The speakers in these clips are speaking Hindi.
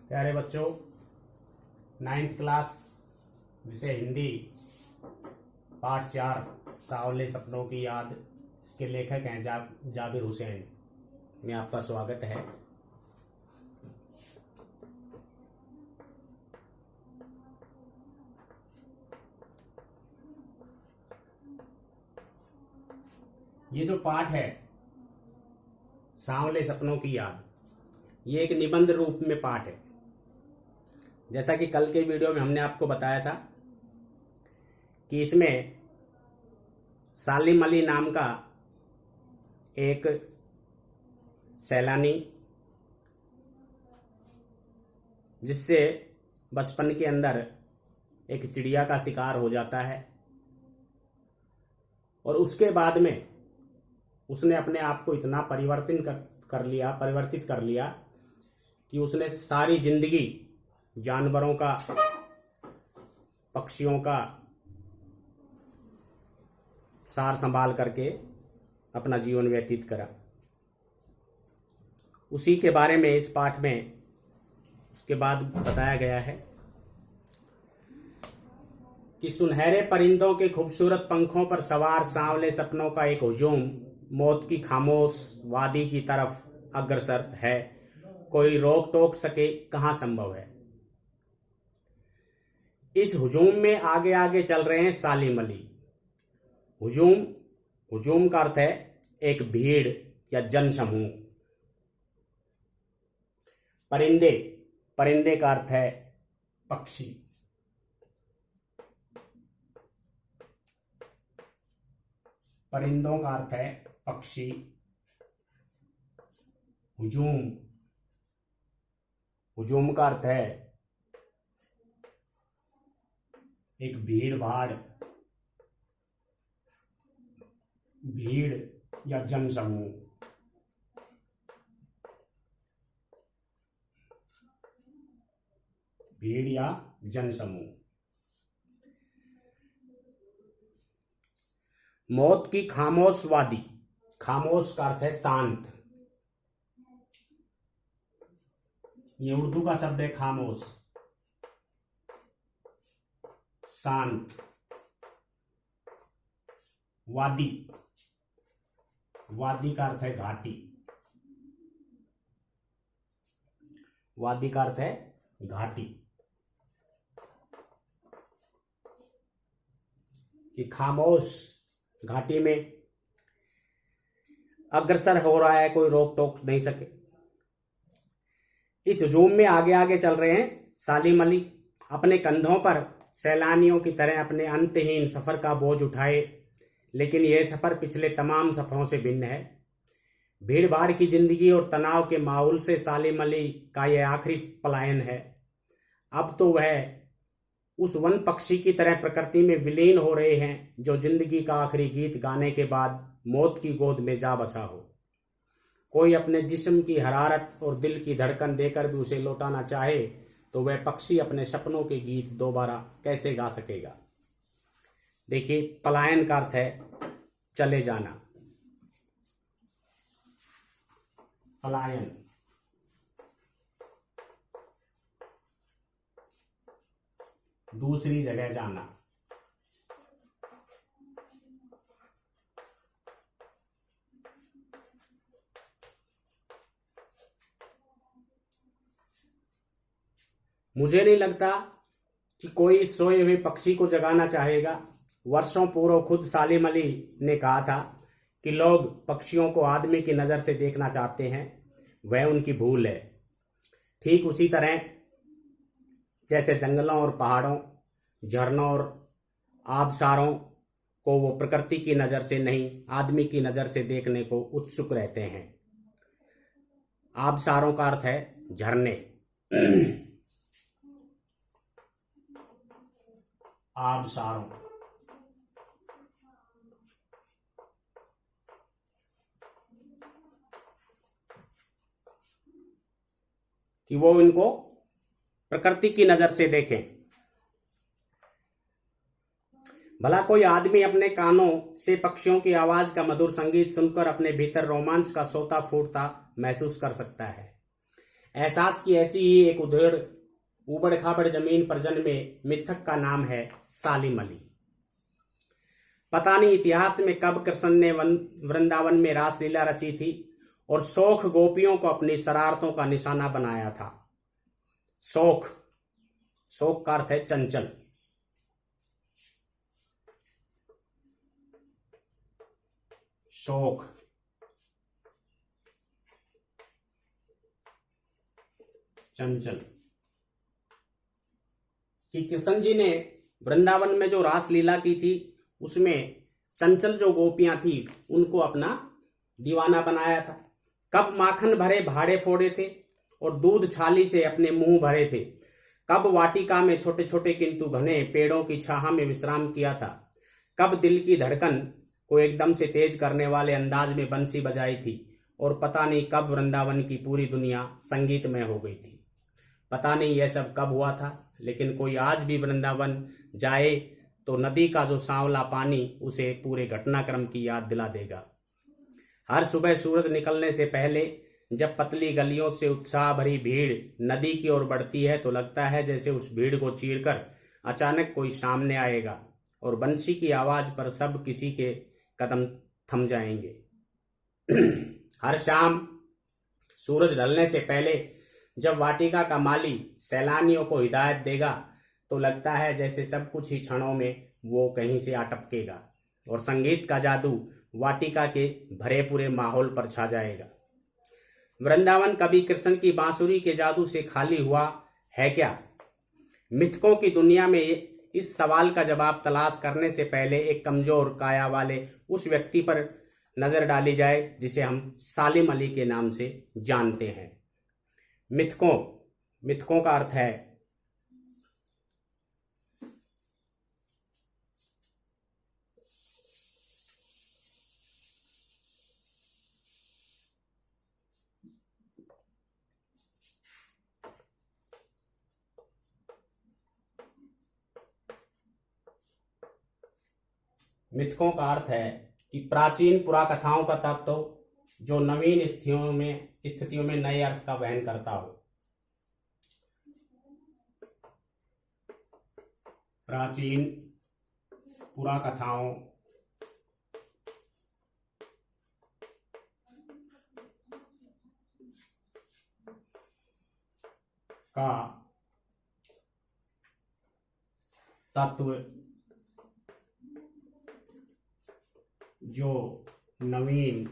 प्यारे बच्चों, 9th क्लास विषय हिंदी पाठ 4 सांवले सपनों की याद। इसके लेखक हैं जाबिर हुसैन। में आपका स्वागत है। ये जो पाठ है सांवले सपनों की याद, ये एक निबंध रूप में पाठ है। जैसा कि कल के वीडियो में हमने आपको बताया था कि इसमें सालिम अली नाम का एक सैलानी, जिससे बचपन के अंदर एक चिड़िया का शिकार हो जाता है और उसके बाद में उसने अपने आप को इतना परिवर्तित कर लिया कि उसने सारी जिंदगी जानवरों का, पक्षियों का सार संभाल करके अपना जीवन व्यतीत करा। उसी के बारे में इस पाठ में उसके बाद बताया गया है कि सुनहरे परिंदों के खूबसूरत पंखों पर सवार सांवले सपनों का एक हुजूम मौत की खामोश वादी की तरफ अग्रसर है। कोई रोक टोक सके कहां संभव है। इस हुजूम में आगे आगे चल रहे हैं सालिम अली। हुजूम का अर्थ है एक भीड़ या जनसमूह। परिंदे का अर्थ है पक्षी। परिंदों का अर्थ है पक्षी। हुजूम का अर्थ है एक भीड़ या जनसमूह। भीड़ या जनसमूह। मौत की खामोश वादी। खामोश का अर्थ है शांत। ये उर्दू का शब्द है खामोश, शांत। वादी का अर्थ है घाटी। वादी का अर्थ है घाटी। कि खामोश घाटी में अग्रसर हो रहा है, कोई रोक टोक नहीं सके। इस हुजूम में आगे आगे चल रहे हैं सालिम अली। अपने कंधों पर सैलानियों की तरह अपने अंतहीन सफर का बोझ उठाए, लेकिन यह सफर पिछले तमाम सफरों से भिन्न है। भीड़ भाड़ की जिंदगी और तनाव के माहौल से सालिम अली का यह आखिरी पलायन है। अब तो वह उस वन पक्षी की तरह प्रकृति में विलीन हो रहे हैं जो जिंदगी का आखिरी गीत गाने के बाद मौत की गोद में जा बसा हो। कोई अपने जिस्म की हरारत और दिल की धड़कन देकर भी उसे लौटाना चाहे तो वह पक्षी अपने सपनों के गीत दोबारा कैसे गा सकेगा। देखिए, पलायन का अर्थ है चले जाना। पलायन। दूसरी जगह जाना। मुझे नहीं लगता कि कोई सोए हुए पक्षी को जगाना चाहेगा। वर्षों पूर्व खुद सालिम अली ने कहा था कि लोग पक्षियों को आदमी की नजर से देखना चाहते हैं, वह उनकी भूल है। ठीक उसी तरह जैसे जंगलों और पहाड़ों, झरनों और आबशारों को वो प्रकृति की नजर से नहीं, आदमी की नजर से देखने को उत्सुक रहते हैं। आबशारों का अर्थ है झरने। आबशारों। कि वो इनको प्रकृति की नजर से देखें। भला कोई आदमी अपने कानों से पक्षियों की आवाज का मधुर संगीत सुनकर अपने भीतर रोमांच का सोता फूटता महसूस कर सकता है। एहसास की ऐसी ही एक उधेड़ ऊबड़ खाबड़ जमीन पर जन्मे मिथक का नाम है सालिम अली। पता नहीं इतिहास में कब कृष्ण ने वृंदावन में रासलीला रची थी और शौख गोपियों को अपनी शरारतों का निशाना बनाया था। शौख, शौक का अर्थ है चंचल। शौक, चंचल। कि कृष्ण जी ने वृंदावन में जो रासलीला की थी उसमें चंचल जो गोपियां थी उनको अपना दीवाना बनाया था। कब माखन भरे भाड़े फोड़े थे और दूध छाली से अपने मुंह भरे थे। कब वाटिका में छोटे छोटे किंतु घने पेड़ों की छाह में विश्राम किया था। कब दिल की धड़कन को एकदम से तेज करने वाले अंदाज में बंसी बजाई थी। और पता नहीं कब वृंदावन की पूरी दुनिया संगीतमय हो गई थी। पता नहीं यह सब कब हुआ था, लेकिन कोई आज भी वृंदावन जाए तो नदी का जो सांवला पानी उसे पूरे घटनाक्रम की याद दिला देगा। हर सुबह सूरज निकलने से पहले जब पतली गलियों से उत्साह भरी भीड़ नदी की ओर बढ़ती है तो लगता है जैसे उस भीड़ को चीरकर अचानक कोई सामने आएगा और बंसी की आवाज पर सब किसी के कदम थम जाएंगे। हर शाम सूरज ढलने से पहले जब वाटिका का माली सैलानियों को हिदायत देगा तो लगता है जैसे सब कुछ ही क्षणों में वो कहीं से अटपकेगा और संगीत का जादू वाटिका के भरे पूरे माहौल पर छा जाएगा। वृंदावन कभी कृष्ण की बांसुरी के जादू से खाली हुआ है क्या? मिथकों की दुनिया में इस सवाल का जवाब तलाश करने से पहले एक कमजोर काया वाले उस व्यक्ति पर नजर डाली जाए जिसे हम सालिम अली के नाम से जानते हैं। मिथकों का अर्थ है मिथकों का अर्थ है कि प्राचीन पुराकथाओं का तत्व जो नवीन स्थितियों में नए अर्थ का वहन करता हो। प्राचीन पुराकथाओं का तत्व जो नवीन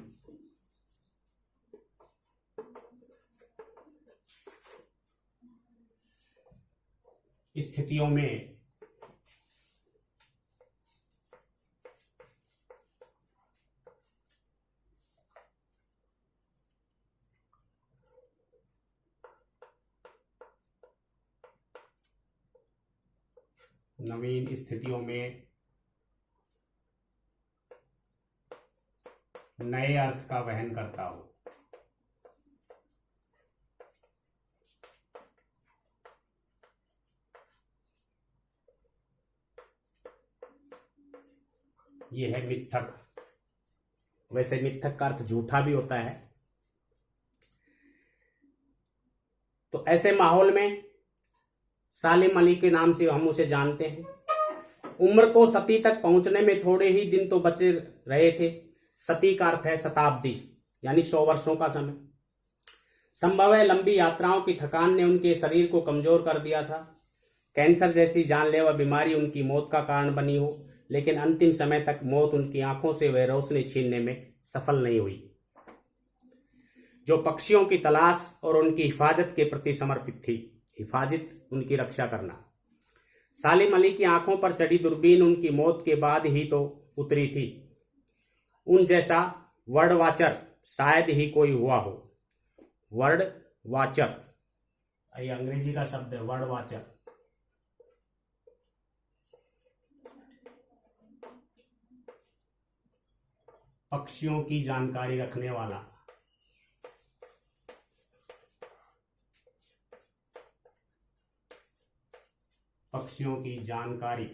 स्थितियों में नए अर्थ का वहन करता हो। यह है मिथक। वैसे मिथक का अर्थ झूठा भी होता है। तो ऐसे माहौल में सालिम अली के नाम से हम उसे जानते हैं। उम्र को सती तक पहुंचने में थोड़े ही दिन तो बचे रहे थे। सती का अर्थ है शताब्दी, यानी 100 वर्षों का समय। संभव है लंबी यात्राओं की थकान ने उनके शरीर को कमजोर कर दिया था। कैंसर जैसी जानलेवा बीमारी उनकी मौत का कारण बनी हो, लेकिन अंतिम समय तक मौत उनकी आंखों से वह रोशनी छीनने में सफल नहीं हुई जो पक्षियों की तलाश और उनकी हिफाजत के प्रति समर्पित थी। हिफाजत, उनकी रक्षा करना। सालिम अली की आंखों पर चढ़ी दूरबीन उनकी मौत के बाद ही तो उतरी थी। उन जैसा वर्ड वाचर शायद ही कोई हुआ हो। वर्ड वाचर, ये अंग्रेजी का शब्द है, वर्ड वाचर। पक्षियों की जानकारी रखने वाला। पक्षियों की जानकारी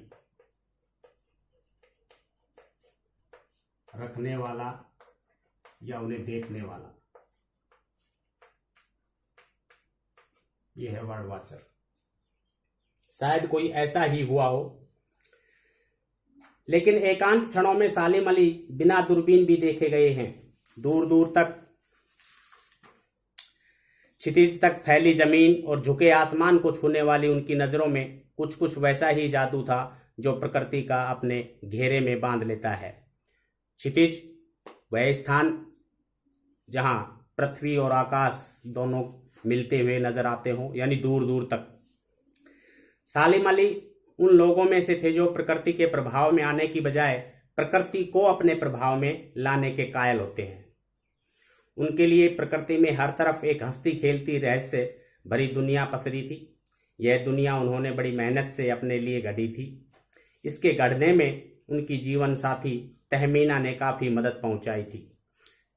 रखने वाला या उन्हें देखने वाला। ये है वर्ड वाचर। शायद कोई ऐसा ही हुआ हो, लेकिन एकांत क्षणों में सालिम अली बिना दूरबीन भी देखे गए हैं। दूर दूर तक, क्षितिज तक फैली जमीन और झुके आसमान को छूने वाली उनकी नजरों में कुछ कुछ वैसा ही जादू था जो प्रकृति का अपने घेरे में बांध लेता है। क्षितिज वह स्थान जहां पृथ्वी और आकाश दोनों मिलते हुए नजर आते हों, यानी दूर दूर तक। सालिम अली उन लोगों में से थे जो प्रकृति के प्रभाव में आने की बजाय प्रकृति को अपने प्रभाव में लाने के कायल होते हैं। उनके लिए प्रकृति में हर तरफ एक हंसती खेलती रहस्य भरी दुनिया पसरी थी। यह दुनिया उन्होंने बड़ी मेहनत से अपने लिए गढ़ी थी। इसके गढ़ने में उनकी जीवन साथी तहमीना ने काफी मदद पहुंचाई थी।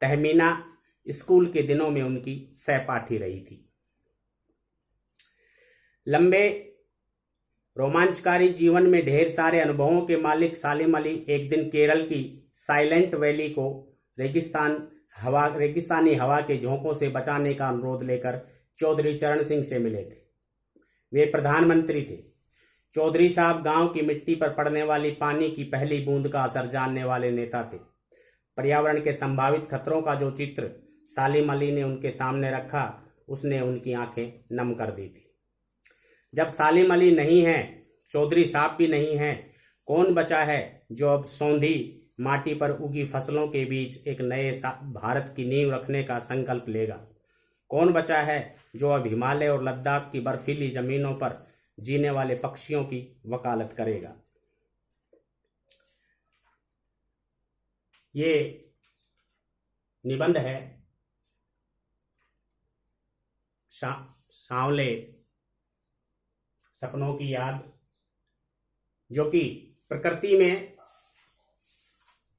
तहमीना स्कूल के दिनों में उनकी सहपाठी रही थी। लंबे रोमांचकारी जीवन में ढेर सारे अनुभवों के मालिक सालिम अली एक दिन केरल की साइलेंट वैली को रेगिस्तानी हवा के झोंकों से बचाने का अनुरोध लेकर चौधरी चरण सिंह से मिले थे। वे प्रधानमंत्री थे। चौधरी साहब गांव की मिट्टी पर पड़ने वाली पानी की पहली बूंद का असर जानने वाले नेता थे। पर्यावरण के संभावित खतरों का जो चित्र सालिम अली ने उनके सामने रखा, उसने उनकी आंखें नम कर दी थी। जब सालिम अली नहीं है, चौधरी साहब भी नहीं है, कौन बचा है जो अब सौंधी माटी पर उगी फसलों के बीच एक नए भारत की नींव रखने का संकल्प लेगा? कौन बचा है जो अब हिमालय और लद्दाख की बर्फीली जमीनों पर जीने वाले पक्षियों की वकालत करेगा? ये निबंध है सांवले सपनों की याद, जो कि प्रकृति में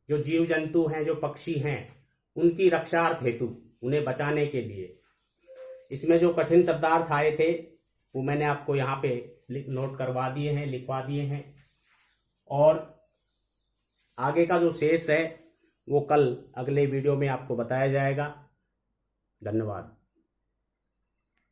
जो जीव जंतु हैं, जो पक्षी हैं, उनकी रक्षार्थ हेतु, उन्हें बचाने के लिए इसमें जो कठिन शब्दार्थ आए थे वो मैंने आपको यहाँ पे नोट करवा दिए हैं, लिखवा दिए हैं। और आगे का जो शेष है वो कल अगले वीडियो में आपको बताया जाएगा। धन्यवाद।